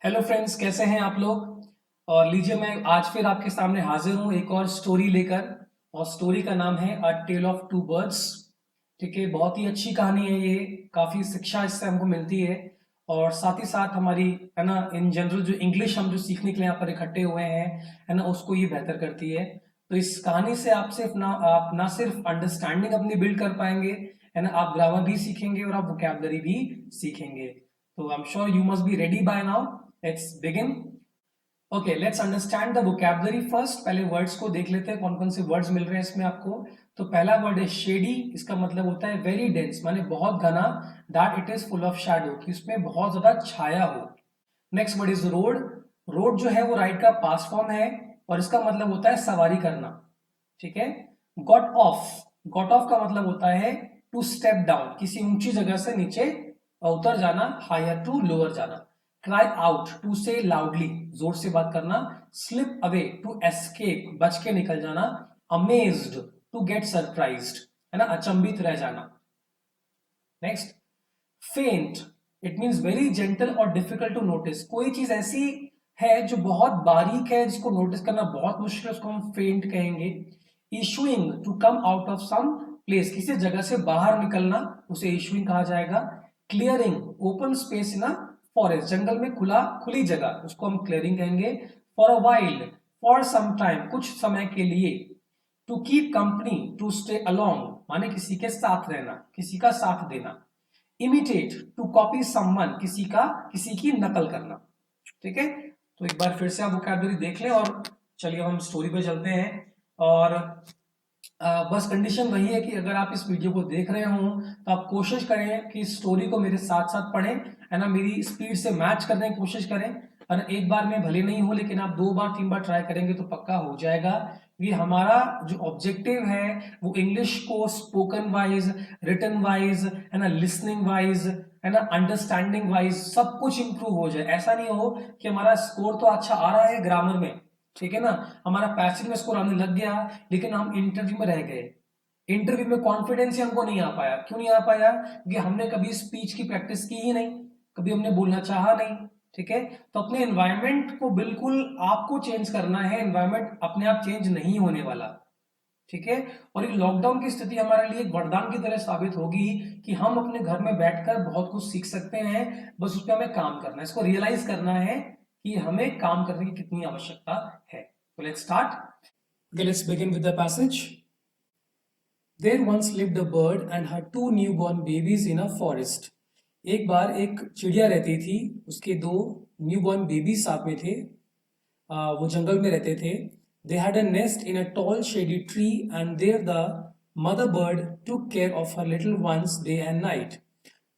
Hello friends, कैसे हैं आप लोग। और लीजिए, मैं आज फिर आपके सामने हाजिर हूँ एक और स्टोरी लेकर। और स्टोरी का नाम है अ टेल ऑफ टू बर्ड्स। ठीक है, बहुत ही अच्छी कहानी है ये। काफ़ी शिक्षा इससे हमको मिलती है। और साथ ही साथ हमारी, है ना, इन जनरल जो इंग्लिश हम जो सीखने के लिए यहाँ पर इकट्ठे हुए हैं, है ना, उसको ये बेहतर करती है। तो इस कहानी से आप ना सिर्फ अंडरस्टैंडिंग अपनी बिल्ड कर पाएंगे, है ना, आप ग्रामर भी सीखेंगे और आप वोकैबलरी भी सीखेंगे। तो आई am sure you must be ready bye now. Let's begin. Okay, let's understand the vocabulary first. पहले वर्ड्स को देख लेते हैं, कौन कौन से वर्ड्स मिल रहे हैं इसमें आपको। तो पहला वर्ड है शेडी। इसका मतलब होता है वेरी डेंस, माने बहुत घना। That it is full of shadow, कि उसमें बहुत ज्यादा छाया हो। Next word is road. Road जो है वो राइट का पास्ट फॉर्म है, और इसका मतलब होता है सवारी करना। ठीक है। Got off. गॉट ऑफ का मतलब होता है टू स्टेप डाउन, किसी ऊंची जगह से नीचे उतर जाना, हायर टू लोअर जाना। क्राई आउट, टू से लाउडली, जोर से बात करना। स्लिप अवे, टू एस्केप, बच के निकल जाना। अमेज्ड, टू गेट सरप्राइज्ड, है ना, अचंभित रह जाना। नेक्स्ट, फेंट। इट मीन्स वेरी जेंटल और डिफिकल्ट टू नोटिस। कोई चीज ऐसी है जो बहुत बारीक है, जिसको नोटिस करना बहुत मुश्किल है, उसको हम फेंट कहेंगे। Issuing, to come out of some place, किसी जगह से बाहर निकलना, उसे इशूइंग कहा जाएगा। Clearing, open space in a forest, जंगल में खुली जगह, उसको हम क्लियरिंग कहेंगे। For a while, for some time, कुछ समय के लिए। To keep company, to stay along, माने किसी के साथ रहना, किसी का साथ देना। इमिटेट, टू कॉपी समवन, किसी की नकल करना। ठीक है। तो एक बार फिर से आप वोकैबुलरी देख लें, और चलिए हम स्टोरी पे चलते हैं। और बस कंडीशन वही है कि अगर आप इस वीडियो को देख रहे हो तो आप कोशिश करें कि स्टोरी को मेरे साथ साथ पढ़ें, है ना, मेरी स्पीड से मैच करने की कोशिश करें। और एक बार में भले नहीं हो, लेकिन आप 2 बार 3 बार ट्राई करेंगे तो पक्का हो जाएगा। ये हमारा जो ऑब्जेक्टिव है वो इंग्लिश को स्पोकन वाइज, रिटन वाइज, है ना, लिसनिंग वाइज, है ना, अंडरस्टैंडिंग वाइज सब कुछ इंप्रूव हो जाए। ऐसा नहीं हो कि हमारा स्कोर तो अच्छा आ रहा है ग्रामर में, ठीक है ना, हमारा पैसिंग में स्कोर आने लग गया, लेकिन हम इंटरव्यू में रह गए। इंटरव्यू में कॉन्फिडेंस ही हमको नहीं आ पाया। क्यों नहीं आ पाया? क्योंकि हमने कभी स्पीच की प्रैक्टिस की ही नहीं, कभी हमने बोलना चाहा नहीं। ठीक है। तो अपने एनवायरमेंट को बिल्कुल आपको चेंज करना है, एनवायरमेंट अपने आप चेंज नहीं होने वाला। ठीक है। और ये लॉकडाउन की स्थिति हमारे लिए एक वरदान की तरह साबित होगी कि हम अपने घर में बैठकर बहुत कुछ सीख सकते हैं। बस उस पर हमें काम करना है, इसको रियलाइज करना है कि हमें काम करने की कितनी आवश्यकता है। तो let's start. Okay, let's begin with the passage. There once lived a bird and her two newborn babies in a forest. एक बार एक चिड़िया रहती थी, उसके 2 न्यूबॉर्न बेबी साथ में थे। वो जंगल में रहते थे। They had a nest in a tall shady tree and there the mother bird took care of her little ones day and night.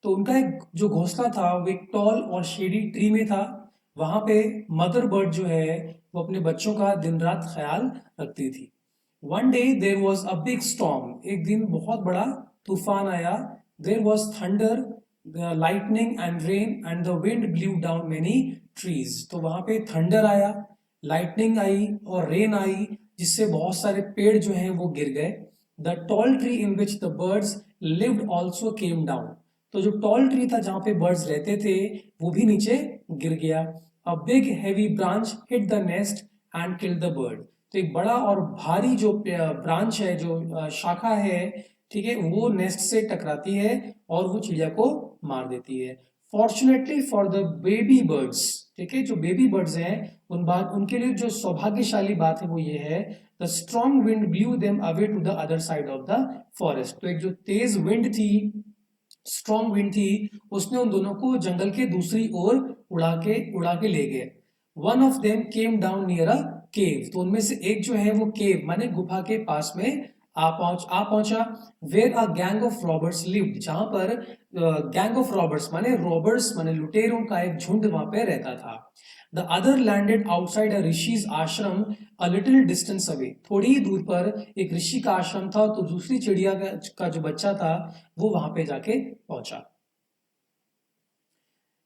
तो उनका एक जो घोंसला था वो एक टॉल और शेडी ट्री में था। वहां पे मदर बर्ड जो है वो अपने बच्चों का दिन रात ख्याल रखती थी। One day there was a big storm. एक दिन बहुत बड़ा तूफान आया। There was thunder, lightning and rain and the wind blew down many trees. तो वहां पे थंडर आया, लाइटनिंग आई और रेन आई, जिससे बहुत सारे पेड़ जो हैं वो गिर गए। The tall tree in which the birds lived also came down. तो जो टॉल ट्री था जहां पे बर्ड्स रहते थे वो भी नीचे गिर गया। A big heavy branch hit the nest and killed the bird. तो एक बड़ा और भारी जो ब्रांच है, जो शाखा है, ठीक है, वो नेस्ट से टकराती है और वो चिड़िया को मार देती है। Fortunately for the baby birds, ठीक है, जो बेबी बर्ड्स हैं उनके लिए जो सौभाग्यशाली बात है वो ये है, the strong wind blew them away to the other side of the forest. तो एक जो तेज विंड थी, स्ट्रॉन्ग विंड थी, उसने उन दोनों को जंगल के दूसरी ओर उड़ा के ले गए। One of them came down near a cave. तो उनमें से एक जो है वो केव माने गुफा के पास में आ पहुंचा। Where a gang of robbers lived, जहां पर गैंग ऑफ रॉबर्स माने लुटेरों का एक झुंड वहां पे रहता था। The other landed outside a rishis ashram a little distance away. थोड़ी ही दूर पर एक ऋषि का आश्रम था, तो दूसरी चिड़िया का जो बच्चा था वो वहां पे जाके पहुंचा।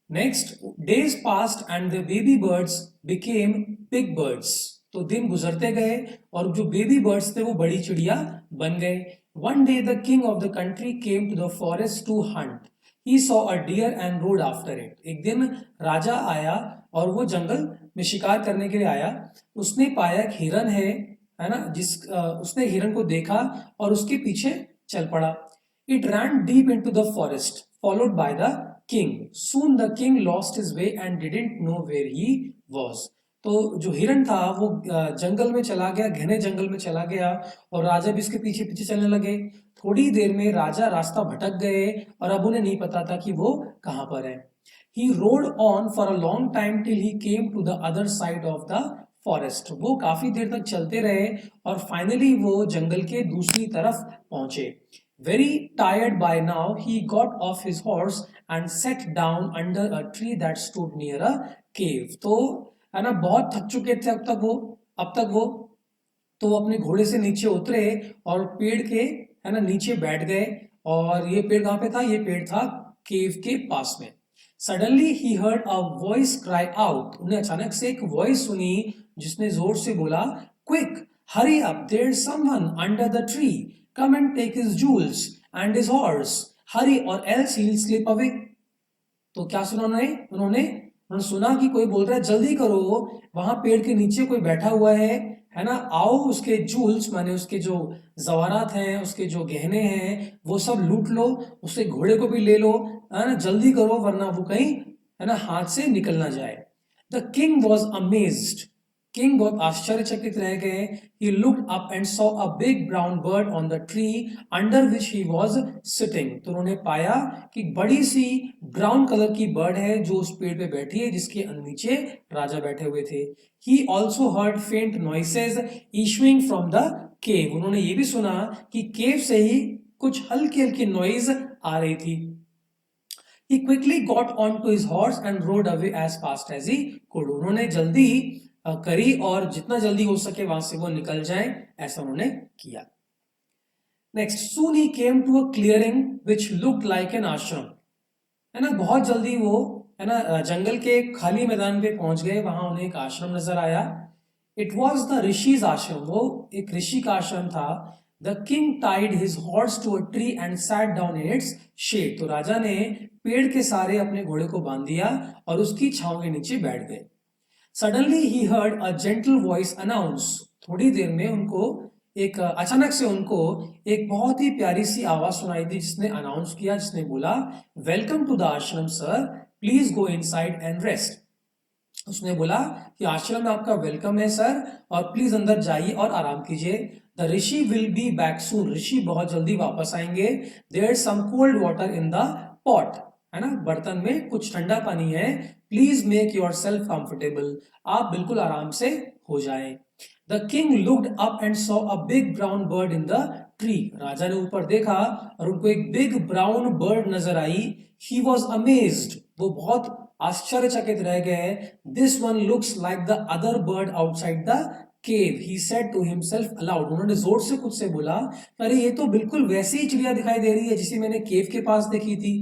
Next, days past and the baby birds became big birds. तो दिन गुजरते गए और जो बेबी बर्ड्स थे वो बड़ी चिड़िया बन गए। One day the king of the country came to the forest to hunt. He saw a deer and rode after it. एक दिन राजा आया और वो जंगल में शिकार करने के लिए आया। उसने पाया एक हिरन है ना, उसने हिरन को देखा और उसके पीछे चल पड़ा। It ran deep into the forest followed by the king. Soon the king lost his way and didn't know where he was. तो जो हिरन था वो जंगल में चला गया, घने जंगल में चला गया, और राजा भी इसके पीछे पीछे चलने लगे। थोड़ी देर में राजा रास्ता भटक गए और अब उन्हें नहीं पता था कि वो कहाँ पर है। He rode on for a long time till he came to the other side of the forest. वो काफी देर तक चलते रहे और फाइनली वो जंगल के दूसरी तरफ पहुंचे। Very tired by now, he got off his horse and sat down under a tree that stood near a cave. तो है ना, बहुत थक चुके थे अब तक वो तो वो अपने घोड़े से नीचे उतरे और पेड़ के है ना नीचे बैठ गए। और ये पेड़ कहाँ पे था? ये पेड़ था केव के पास में। Suddenly he heard a voice cry out. उन्हें अचानक से एक वॉइस सुनी जिसने जोर से बोला, quick hurry up, there is someone under the tree, come and take his jewels and his horse, hurry or else he will slip away. तो क्या सुना उन्होंने सुना कि कोई बोल रहा है जल्दी करो, वहां पेड़ के नीचे कोई बैठा हुआ है ना, आओ उसके जूल्स माने उसके जो जवारात हैं, उसके जो गहने हैं वो सब लूट लो, उसके घोड़े को भी ले लो, है ना, जल्दी करो वरना वो कहीं है ना हाथ से निकल ना जाए। The king was amazed. King बहुत आश्चर्यचकित रह गए। He looked up and saw a big brown bird on the tree under which he was sitting. तो उन्होंने पाया कि बड़ी सी ब्राउन कलर की बर्ड है जो उस पेड़ पे बैठी है जिसके नीचे राजा बैठे हुए थे। He also heard faint noises issuing from the cave. उन्होंने ये भी सुना कि केव से ही कुछ हल्की हल्की नॉइज आ रही थी। He quickly got onto his horse and rode away as fast as he could. उन्होंने जल्दी करी और जितना जल्दी हो सके वहां से वो निकल जाए, ऐसा उन्होंने किया। Next, soon he came to a clearing which looked like an ashram. है ना, बहुत जल्दी वो है ना जंगल के खाली मैदान पे पहुंच गए। वहां उन्हें एक आश्रम नजर आया। इट वॉज द ऋषिज आश्रम। वो एक ऋषि का आश्रम था। The king tied his horse to a tree and sat down in its shade. तो राजा ने पेड़ के सारे अपने घोड़े को बांध दिया और उसकी छांव के नीचे बैठ गए। Suddenly he heard a gentle voice announce. थोड़ी देर में उनको अचानक से उनको एक बहुत ही प्यारी सी आवाज सुनाई दी जिसने अनाउंस किया, जिसने बोला, वेलकम टू द आश्रम sir, please go inside and rest. उसने बोला कि आश्रम में आपका वेलकम है सर, और प्लीज अंदर जाइए और आराम कीजिए। The rishi will be back soon. ऋषि बहुत जल्दी वापस आएंगे। There is some cold water in the pot. है ना, बर्तन में कुछ ठंडा पानी है। Please make yourself comfortable. आप बिल्कुल आराम से हो जाएं। The king looked up and saw a big brown bird in the tree. राजा ने ऊपर देखा और उनको एक बिग ब्राउन बर्ड नजर आई। He was amazed. वो बहुत आश्चर्यचकित रह गए। This one looks like the other bird outside the cave, he said to himself aloud. उन्होंने जोर से खुद से बोला, अरे ये तो बिल्कुल वैसी ही चिड़िया दिखाई दे रही है जिसे मैंने केव के पास देखी थी।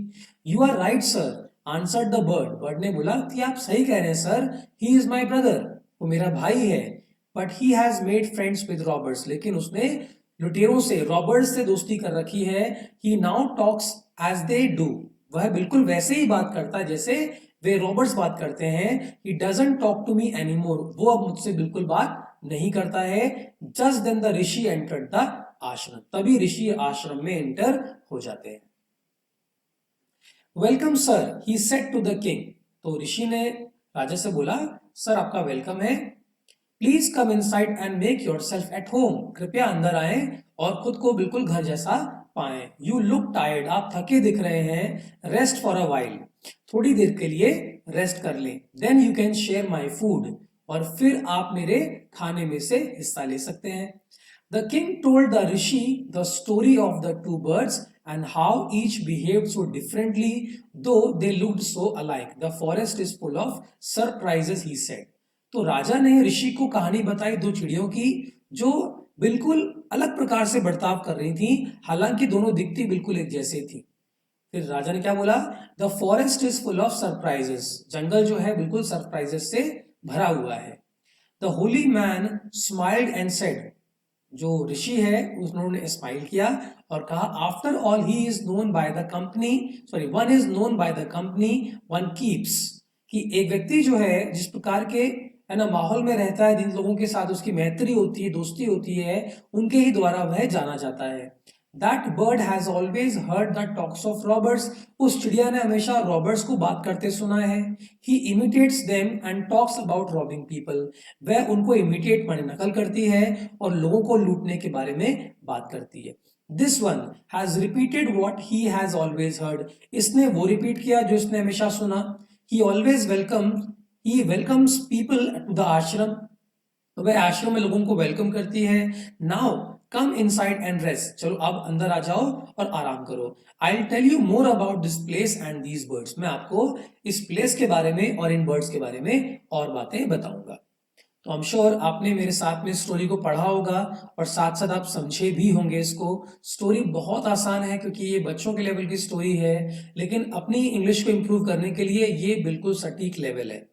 You are right sir, answered the bird. Bird ने बोला कि आप सही कह रहे हैं sir, he is my brother, वो मेरा भाई है। But he has made friends with robbers, लेकिन उसने लुटेरों से, रॉबर्ट्स से दोस्ती कर रखी है। He now talks as they do. वह बिल्कुल वैसे ही बात करता है जैसे वे रॉबर्ट्स बात करते हैं। He doesn't talk to me anymore. वो अब मुझसे बिल्कुल बात नहीं करता है। Just then the rishi entered the ashram. तभी ऋषि आश्रम में एंटर हो जाते हैं। Welcome sir, he said to the king. तो ऋषि ने राजा से बोला, सर आपका वेलकम है, please come inside and make yourself at home. कृपया अंदर आए और खुद को बिल्कुल घर जैसा पाएं। यू लुक टायर्ड, आप थके दिख रहे हैं। रेस्ट फॉर अ वाइल, थोड़ी देर के लिए रेस्ट कर लें। Then you can share my food, और फिर आप मेरे खाने में से हिस्सा ले सकते हैं। The king told the Rishi the story of the two birds and how each behaved so differently though they looked so alike. The forest is full of surprises, he said. तो राजा ने ऋषि को कहानी बताई दो चिड़ियों की जो बिल्कुल अलग प्रकार से बर्ताव कर रही थी, हालांकि दोनों दिखती बिल्कुल एक जैसे थी। फिर राजा ने क्या बोला, the forest is full of surprises. जंगल जो है बिल्कुल सरप्राइजेस से भरा हुआ है। The holy man smiled and said. जो ऋषि है उन्होंने स्माइल किया और कहा, after all he is known by the company, one is known by the company one keeps, कि एक व्यक्ति जो है जिस प्रकार के है ना माहौल में रहता है, जिन लोगों के साथ उसकी मैत्री होती है, दोस्ती होती है, उनके ही द्वारा वह जाना जाता है। That bird has always heard the talks of Roberts. उस चिड़िया ने हमेशा रॉबर्ट्स को बात करते सुना है। He imitates them and talks about robbing people. वह उनको इमिटेट माने नकल करती है और लोगों को लूटने के बारे में बात करती है। This one has repeated what he has always heard. इसने वो रिपीट किया जो इसने हमेशा सुना। He always welcomes people to the ashram. तो वह आश्रम में लोगों को वेलकम करती है। Now come inside and rest. चलो अब अंदर आ जाओ और आराम करो। I will tell you more about this place and these birds. मैं आपको इस प्लेस के बारे में और इन बर्ड्स के बारे में और बातें बताऊंगा। तो आई एम श्योर आपने मेरे साथ में स्टोरी को पढ़ा होगा और साथ साथ आप समझे भी होंगे इसको। स्टोरी बहुत आसान है क्योंकि ये बच्चों के लेवल की स्टोरी है, लेकिन अपनी इंग्लिश को इंप्रूव करने के लिए ये बिल्कुल सटीक लेवल है।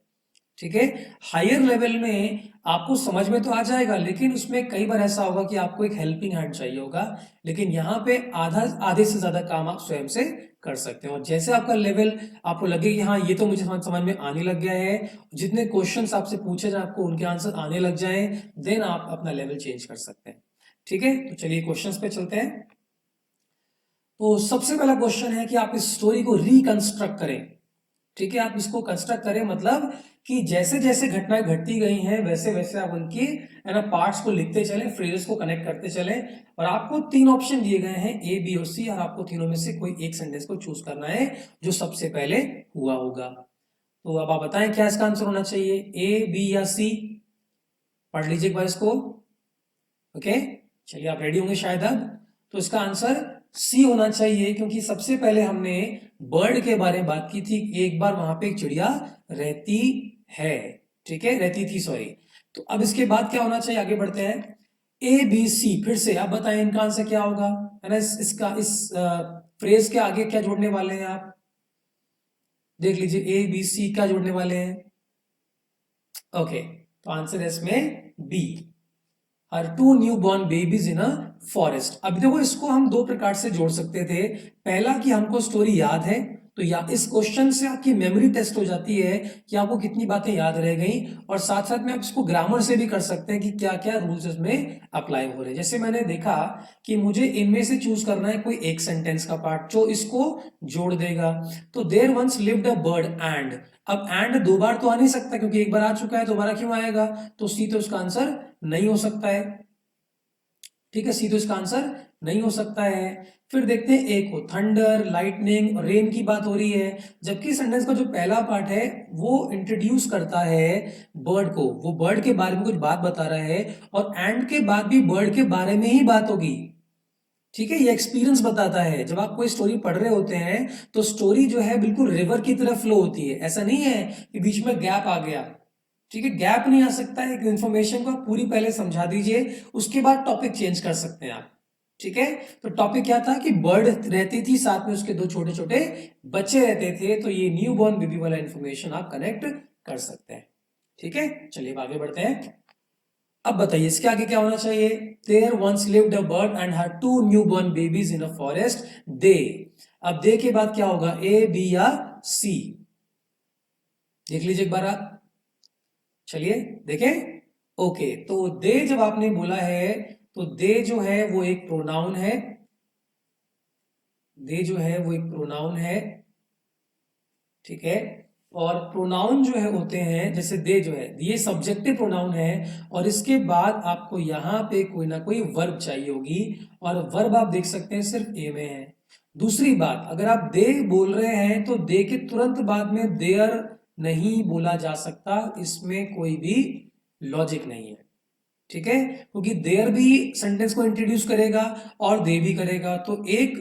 ठीक है, हायर लेवल में आपको समझ में तो आ जाएगा, लेकिन उसमें कई बार ऐसा होगा कि आपको एक हेल्पिंग हैंड चाहिए होगा। लेकिन यहाँ पे आधे से ज्यादा काम आप स्वयं से कर सकते हो। और जैसे आपका लेवल आपको लगे कि हाँ ये तो मुझे समझ में आने लग गया है, जितने क्वेश्चंस आपसे पूछे जाए आपको उनके आंसर आने लग जाए, देन आप अपना लेवल चेंज कर सकते हैं। ठीक है, तो चलिए क्वेश्चंस पे चलते हैं। तो सबसे पहला क्वेश्चन है कि आप इस स्टोरी को रिकंस्ट्रक्ट करें। ठीक है, आप इसको कंस्ट्रक्ट करें मतलब कि जैसे जैसे घटनाएं घटती गई हैं वैसे वैसे आप उनकी है ना पार्ट्स को लिखते चलें, फ्रेजेस को कनेक्ट करते चलें। और आपको 3 ऑप्शन दिए गए हैं, ए, बी और सी, और आपको तीनों में से कोई एक सेंटेंस को चूज करना है जो सबसे पहले हुआ होगा। तो अब आप बताएं क्या इसका आंसर होना चाहिए, ए, बी या सी? पढ़ लीजिए एक बार इसको। ओके, चलिए आप रेडी होंगे शायद अब। तो इसका आंसर सी होना चाहिए, क्योंकि सबसे पहले हमने बर्ड के बारे में बात की थी। एक बार वहां पे एक चिड़िया रहती है, ठीक है, रहती थी, सॉरी। तो अब इसके बाद क्या होना चाहिए, आगे बढ़ते हैं। ए, बी, सी, फिर से आप बताएं इनका आंसर क्या होगा, है ना। इस फ्रेज के आगे क्या जोड़ने वाले हैं आप देख लीजिए, ए, बी, सी क्या जोड़ने वाले हैं। ओके, तो आंसर है इसमें B, her 2 new born babies in a forest. अब देखो इसको हम 2 प्रकार से जोड़ सकते थे। पहला कि हमको स्टोरी याद है, तो या इस क्वेश्चन से आपकी मेमोरी टेस्ट हो जाती है कि आपको कितनी बातें याद रह गई। और साथ साथ में आप इसको ग्रामर से भी कर सकते हैं कि क्या क्या रूल्स इसमें अप्लाई हो रहे हैं। जैसे मैंने देखा कि मुझे इनमें से चूज करना है कोई एक सेंटेंस का पार्ट जो इसको जोड़ देगा। तो there once lived a bird and. अब एंड 2 बार तो आ नहीं सकता, क्योंकि एक बार आ चुका है, दोबारा क्यों आएगा? तो सी तो इसका आंसर नहीं हो सकता है। ठीक है, सी तो इसका आंसर नहीं हो सकता है। फिर देखते हैं एक को थंडर, लाइटनिंग और रेन की बात हो रही है, जबकि सेंटेंस का जो पहला पार्ट है वो इंट्रोड्यूस करता है बर्ड को, वो बर्ड के बारे में कुछ बात बता रहा है, और एंड के बाद भी बर्ड के बारे में ही बात होगी। ठीक है, ये एक्सपीरियंस बताता है। जब आप कोई स्टोरी पढ़ रहे होते हैं तो स्टोरी जो है बिल्कुल रिवर की तरह फ्लो होती है। ऐसा नहीं है कि बीच में गैप आ गया। ठीक है, गैप नहीं आ सकता है। इंफॉर्मेशन को आप पूरी पहले समझा दीजिए, उसके बाद टॉपिक चेंज कर सकते हैं आप। ठीक है, तो टॉपिक क्या था कि बर्ड रहती थी, साथ में उसके 2 छोटे छोटे बच्चे रहते थे, तो ये न्यू बॉर्न बेबी वाला इंफॉर्मेशन आप कनेक्ट कर सकते हैं। ठीक है, चलिए अब आगे बढ़ते हैं। अब बताइए इसके आगे क्या होना चाहिए। There once lived a bird and had 2 new born babies in a forest. They, अब दे के बाद क्या होगा, ए, बी या सी? देख लीजिए एक बार आप, चलिए देखें। ओके, तो दे जब आपने बोला है तो दे जो है वो एक प्रोनाउन है। दे जो है वो एक प्रोनाउन है, ठीक है। और प्रोनाउन जो है होते हैं, जैसे दे जो है ये सब्जेक्टिव प्रोनाउन है, और इसके बाद आपको यहां पे कोई ना कोई वर्ब चाहिए होगी, और वर्ब आप देख सकते हैं सिर्फ ए में है। दूसरी बात, अगर आप दे बोल रहे हैं तो दे के तुरंत बाद में देयर नहीं बोला जा सकता, इसमें कोई भी लॉजिक नहीं है। ठीक है, क्योंकि देयर भी सेंटेंस को इंट्रोड्यूस करेगा और दे भी करेगा, तो एक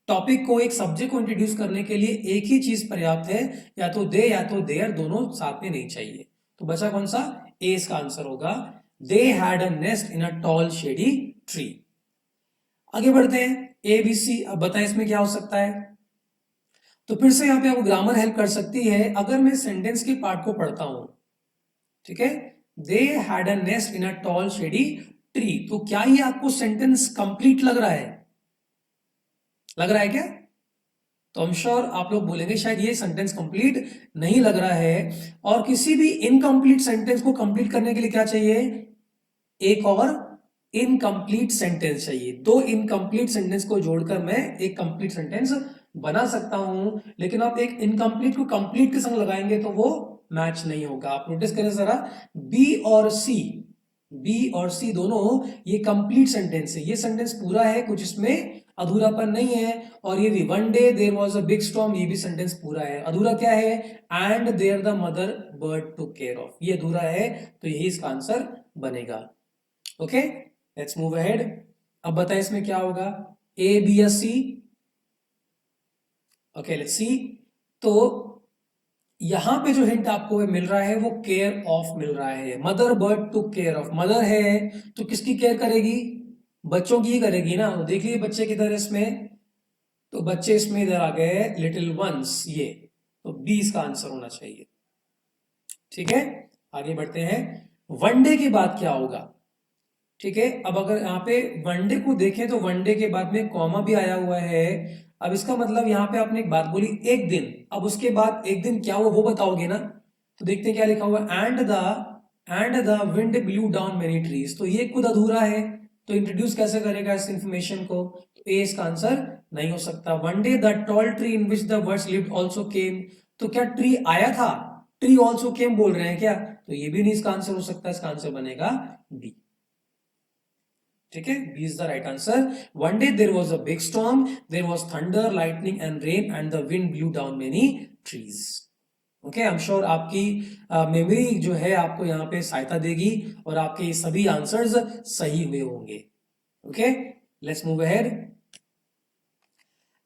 टॉपिक को, एक सब्जेक्ट को इंट्रोड्यूस करने के लिए एक ही चीज पर्याप्त है, या तो दे या तो देयर, दोनों साथ में नहीं चाहिए। तो बचा कौन सा, ए इसका आंसर होगा। They had a nest in a tall shady tree. आगे बढ़ते हैं, ए, बी, सी। अब बताएं इसमें क्या हो सकता है। तो फिर से यहां पे आपको ग्रामर हेल्प कर सकती है। अगर मैं सेंटेंस के पार्ट को पढ़ता हूं, ठीक है, they had a nest in a tall shady tree, तो क्या ये आपको सेंटेंस कंप्लीट लग रहा है? लग रहा है क्या? तो आई एम श्योर आप लोग बोलेंगे शायद ये सेंटेंस कंप्लीट नहीं लग रहा है, और किसी भी इनकम्प्लीट सेंटेंस को कंप्लीट करने के लिए क्या चाहिए, एक और इनकम्प्लीट सेंटेंस चाहिए। दो इनकम्प्लीट सेंटेंस को जोड़कर मैं एक कंप्लीट सेंटेंस बना सकता हूं, लेकिन आप एक इनकम्प्लीट को कंप्लीट के संग लगाएंगे तो वो मैच नहीं होगा। आप नोटिस करें जरा, बी और सी दोनों ये कंप्लीट सेंटेंस है, ये सेंटेंस पूरा है, कुछ इसमें अधूरापन नहीं है। और ये भी one day there was a big storm, ये भी सेंटेंस पूरा है। अधूरा क्या है, and there the mother bird took care of, ये अधूरा है, तो यही इसका आंसर बनेगा। Okay, let's move ahead. अब बताएं इसमें क्या होगा, ए बी या सी। ओके लेट्स सी। तो यहां पे जो हिंट आपको मिल रहा है वो केयर ऑफ मिल रहा है। Mother bird took care of, mother है तो किसकी केयर करेगी, बच्चों की ही करेगी ना। तो देखिए बच्चे किधर है इसमें, तो बच्चे इसमें इधर आ गए लिटिल वंस, ये तो बी इसका आंसर होना चाहिए। ठीक है, आगे बढ़ते हैं। वनडे के बाद क्या होगा, ठीक है। अब अगर यहाँ पे वनडे को देखें तो वनडे के बाद में कॉमा भी आया हुआ है। अब इसका मतलब यहाँ पे आपने एक बात बोली एक दिन, अब उसके बाद एक दिन क्या हुआ वो बताओगे ना। तो देखते हैं क्या लिखा हुआ, and the wind blew down many trees. तो ये खुद अधूरा है, तो इंट्रोड्यूस कैसे करेगा इस इंफॉर्मेशन को, तो ए इसका आंसर नहीं हो सकता। One day the tall tree in which the birds lived also केम, तो क्या ट्री आया था, ट्री आल्सो केम बोल रहे हैं क्या, तो ये भी नहीं इसका आंसर हो सकता। इसका आंसर बनेगा बी। ठीक है, B is the right answer. One day there was a big storm, there was thunder lightning and rain and the wind blew down many trees. Okay, I am sure आपकी memory जो है आपको यहाँ पे सहायता देगी और आपके सभी आंसर्स सही हुए होंगे। Okay, let's move ahead.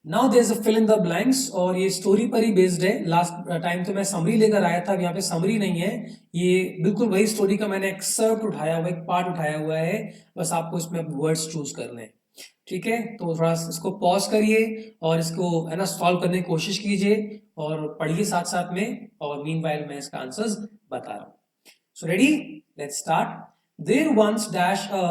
Now there is a fill in the blanks, और ये स्टोरी पर ही बेस्ड है। लास्ट टाइम तो मैं समरी लेकर आया था, अब यहाँ पे समरी नहीं है, ये बिल्कुल वही स्टोरी का मैंने एक्सर्प्ट उठाया हुआ, एक पार्ट उठाया हुआ है। बस आपको इसमें वर्ड्स चूज करने हैं। ठीक है, तो थोड़ा इसको पॉज करिए और इसको है ना सॉल्व करने की कोशिश कीजिए और पढ़िए साथ साथ में, और मीनवाइल मैं इसका आंसर्स बता रहा हूँ। So ready, let's start. There once dash a,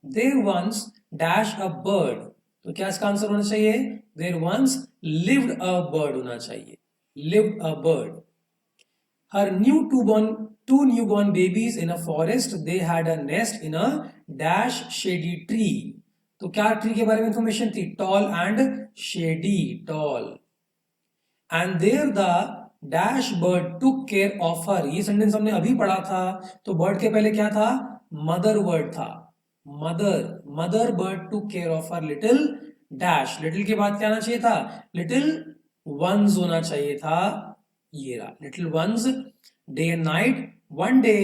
there once dash a bird, तो क्या इसका आंसर होना चाहिए, there once lived a bird होना चाहिए, lived a bird. Her two newborn babies in a forest, they had a nest in a dash shady tree. तो क्या tree के बारे में इंफॉर्मेशन थी, tall and shady, tall. And there the dash bird took care of her, ये sentence हमने अभी पढ़ा था। तो बर्ड के पहले क्या था, मदर वर्ड था, mother, mother bird took care of her little dash, little के बाद क्या आना चाहिए था, लिटिल वंस होना चाहिए था, ये रहा little ones. Day and night, one day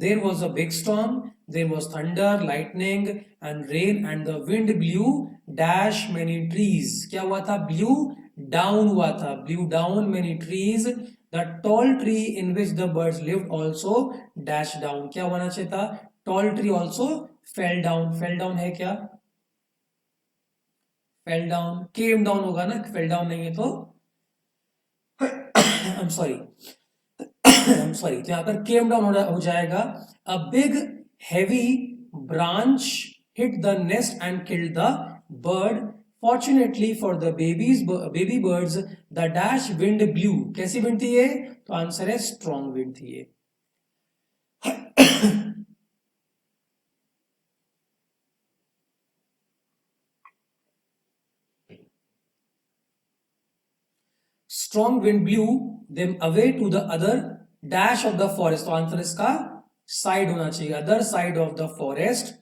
there was a big storm, there was thunder, lightning and rain and the wind blew dash many trees, क्या हुआ था, blew down हुआ था, blew down many trees, the tall tree in which the birds lived also dash down, क्या होना चाहिए था, tall tree also fell down, fell down है क्या, fell down, came down होगा ना, fell down नहीं है तो I'm sorry I'm sorry, तो यहाँ पर came down हो जाएगा। A big heavy branch hit the nest and killed the bird. Fortunately for the baby birds, the dash wind blew. कैसी wind थी ये, तो आंसर है strong wind थी ये। Strong wind blew them away to the other dash of the forest, तो answer इसका side होना चाहिए, other side of the forest.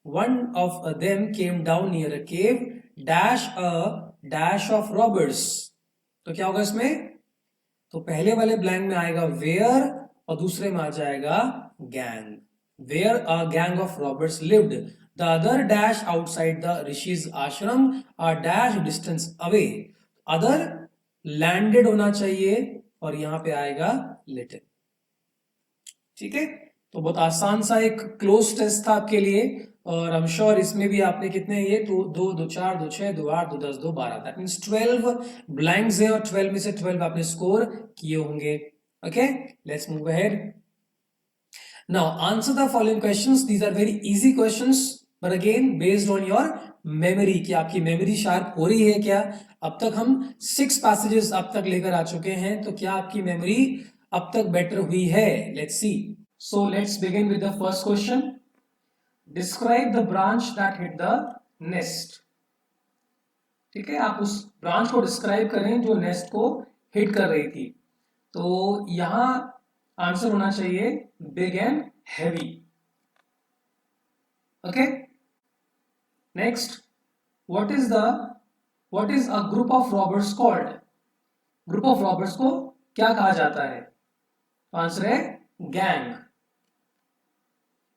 One of them came down near a cave, dash of robbers, तो क्या होगा इसमें, तो पहले वाले ब्लैंक में आएगा वेयर और दूसरे में आ जाएगा gang, where a gang of robbers lived, the other dash outside the rishi's ashram, a dash distance away, other landed होना चाहिए और यहां पे आएगा लिटिल। ठीक है, तो बहुत आसान सा एक क्लोज टेस्ट था आपके लिए, और आई एम श्योर इसमें भी आपने कितने, ये तो 2, 2, 4, 2, 6, 2, 8, 2, 10, 2, 12, दैट मींस 12 ब्लैंक्स है और 12 में से 12 आपने स्कोर किए होंगे। Okay, let's move ahead. Now answer the following questions, these are very easy questions but again based on your memory, कि आपकी मेमोरी शार्प हो रही है क्या। अब तक हम 6 पैसेजेस अब तक लेकर आ चुके हैं, तो क्या आपकी मेमोरी अब तक बेटर हुई है। Let's see. So let's begin with the first question. Describe the branch that hit the nest. ठीक है, आप उस ब्रांच को डिस्क्राइब करें जो नेस्ट को हिट कर रही थी। तो यहां आंसर होना चाहिए big and heavy. Okay, next, what is a group of robbers called. Group of robbers को क्या कहा जाता है। तो आंसर है gang.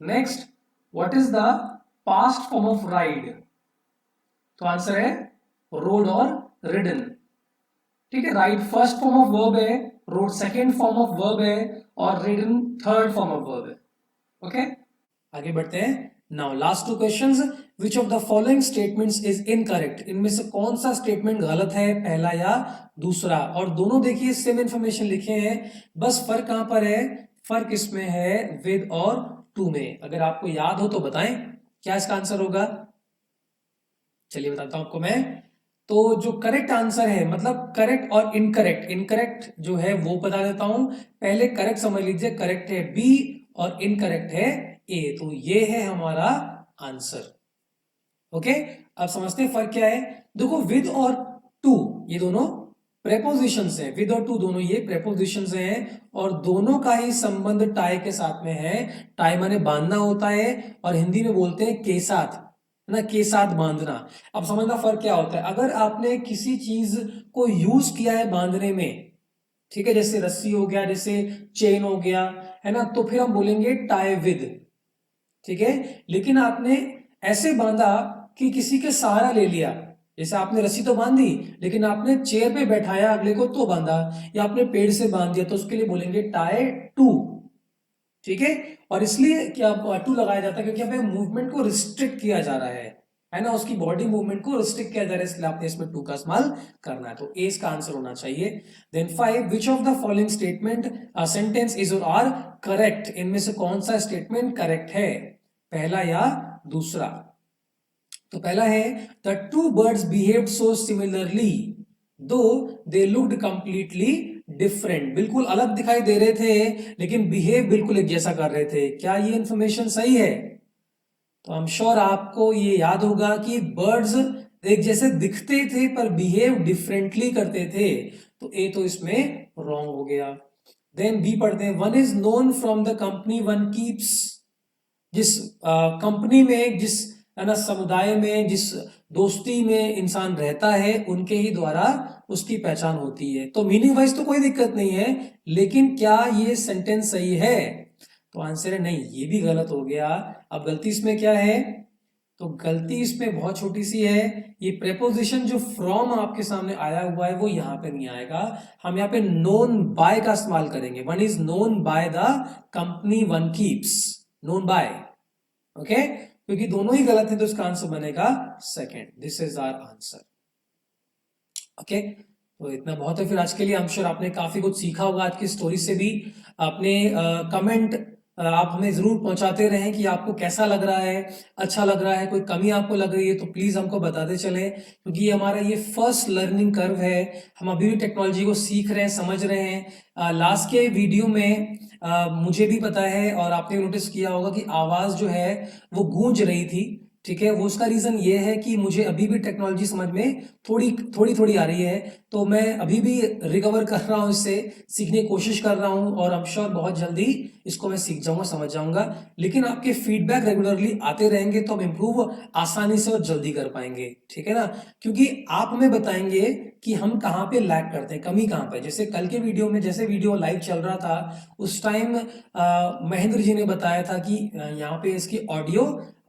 Next, what is the past form of ride. तो आंसर है रोड और रिडन। ठीक है, ride first form of verb है, rode second form of verb है और ridden third form of verb है। ओके, आगे बढ़ते हैं। Now last 2 questions. Which of the following statements is incorrect. इनमें से कौन सा स्टेटमेंट गलत है, पहला या दूसरा। और दोनों देखिए सेम इंफॉर्मेशन लिखे हैं, बस फर्क कहां पर है, फर्क इसमें है विद और टू में। अगर आपको याद हो तो बताएं क्या इसका आंसर होगा। चलिए बताता हूं आपको मैं। तो जो करेक्ट आंसर है, मतलब करेक्ट और इनकरेक्ट, इनकरेक्ट जो है वो बता देता हूं। पहले करेक्ट समझ लीजिए, करेक्ट है बी और इनकरेक्ट है ए। तो ये है हमारा आंसर। ओके, अब समझते हैं फर्क क्या है। देखो विद और टू ये दोनों प्रेपोजिशंस हैं, विद और टू दोनों ये प्रेपोजिशंस हैं और दोनों का ही संबंध टाई के साथ में है। टाई माने बांधना होता है और हिंदी में बोलते हैं के साथ, है ना, के साथ बांधना। अब समझना फर्क क्या होता है। अगर आपने किसी चीज को यूज किया है बांधने में, ठीक है, जैसे रस्सी हो गया, जैसे चेन हो गया, है ना, तो फिर हम बोलेंगे टाई विद। ठीक है, लेकिन आपने ऐसे बांधा कि किसी के सहारा ले लिया, जैसे आपने रस्सी तो बांधी लेकिन आपने चेयर पे बैठाया अगले को तो बांधा, या आपने पेड़ से बांध दिया, तो उसके लिए बोलेंगे टाई टू। ठीक है, और इसलिए क्या टू लगाया जाता है क्योंकि हमें मूवमेंट को रिस्ट्रिक्ट किया जा रहा है ना, उसकी बॉडी मूवमेंट को रिस्ट्रिक्ट किया जा रहा है, इसलिए आपने इसमें टू का इस्तेमाल करना है। तो ए इसका आंसर होना चाहिए। Then 5, which of the following statement sentence is और आर करेक्ट। इनमें से कौन सा स्टेटमेंट करेक्ट है, पहला या दूसरा। तो पहला है the two birds behaved so similarly दो दे लुक्ड कंप्लीटली डिफरेंट। बिल्कुल अलग दिखाई दे रहे थे लेकिन बिहेव बिल्कुल एक जैसा कर रहे थे। क्या ये इंफॉर्मेशन सही है। तो आई एम श्योर आपको ये याद होगा कि बर्ड्स एक जैसे दिखते थे पर बिहेव डिफरेंटली करते थे। तो ए तो इसमें रॉन्ग हो गया। देन बी पढ़ते हैं। One is known from the company one keeps. जिस कंपनी में, जिस, है ना, समुदाय में, जिस दोस्ती में इंसान रहता है उनके ही द्वारा उसकी पहचान होती है। तो मीनिंग वाइज तो कोई दिक्कत नहीं है, लेकिन क्या ये सेंटेंस सही है। तो आंसर है नहीं, ये भी गलत हो गया। अब गलती इसमें क्या है, तो गलती इसमें बहुत छोटी सी है। ये प्रेपोजिशन जो फ्रॉम आपके सामने आया हुआ है वो यहां पे नहीं आएगा। हम यहाँ पे नोन बाय का इस्तेमाल करेंगे। One is known by the company one keeps, known by. Okay, क्योंकि दोनों ही गलत है तो इसका आंसर बनेगा second. This is our answer. Okay, तो इतना बहुत है फिर आज के लिए। आई एम श्योर आपने काफी कुछ सीखा होगा आज की स्टोरी से भी। आपने कमेंट आप हमें जरूर पहुंचाते रहें कि आपको कैसा लग रहा है, अच्छा लग रहा है, कोई कमी आपको लग रही है तो प्लीज हमको बताते चलें, क्योंकि हमारा ये फर्स्ट लर्निंग कर्व है। हम अभी भी टेक्नोलॉजी को सीख रहे हैं, समझ रहे हैं। लास्ट के वीडियो में मुझे भी पता है और आपने नोटिस किया होगा कि आवाज जो है वो गूंज रही थी। ठीक है, वो उसका रीजन ये है कि मुझे अभी भी टेक्नोलॉजी समझ में थोड़ी थोड़ी थोड़ी आ रही है, तो मैं अभी भी रिकवर कर रहा हूँ, इससे सीखने की कोशिश कर रहा हूँ और आई एम श्योर बहुत जल्दी इसको मैं सीख जाऊंगा, समझ जाऊंगा। लेकिन आपके फीडबैक रेगुलरली आते रहेंगे तो हम इम्प्रूव आसानी से और जल्दी कर पाएंगे। ठीक है ना, क्योंकि आप हमें बताएंगे कि हम कहाँ पे लैग करते हैं, कमी कहाँ पे। जैसे कल के वीडियो में, जैसे वीडियो लाइव चल रहा था उस टाइम महेंद्र जी ने बताया था कि यहाँ पे इसकी ऑडियो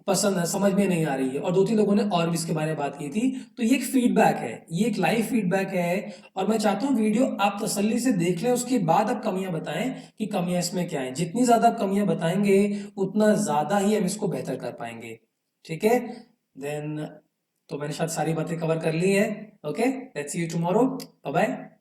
पसंद है, समझ में नहीं आ रही है, और 2-3 लोगों ने और भी इसके बारे में बात की थी। तो ये एक फीडबैक है, ये एक लाइव फीडबैक है और मैं चाहता हूँ वीडियो आप तसल्ली से देख लें, उसके बाद आप कमियां बताएं कि कमियां इसमें क्या है। जितनी ज्यादा आप कमियां बताएंगे उतना ज्यादा ही हम इसको बेहतर कर पाएंगे। ठीक है, देन तो मैंने शायद सारी बातें कवर कर ली है। Okay, let's see you tomorrow, bye bye.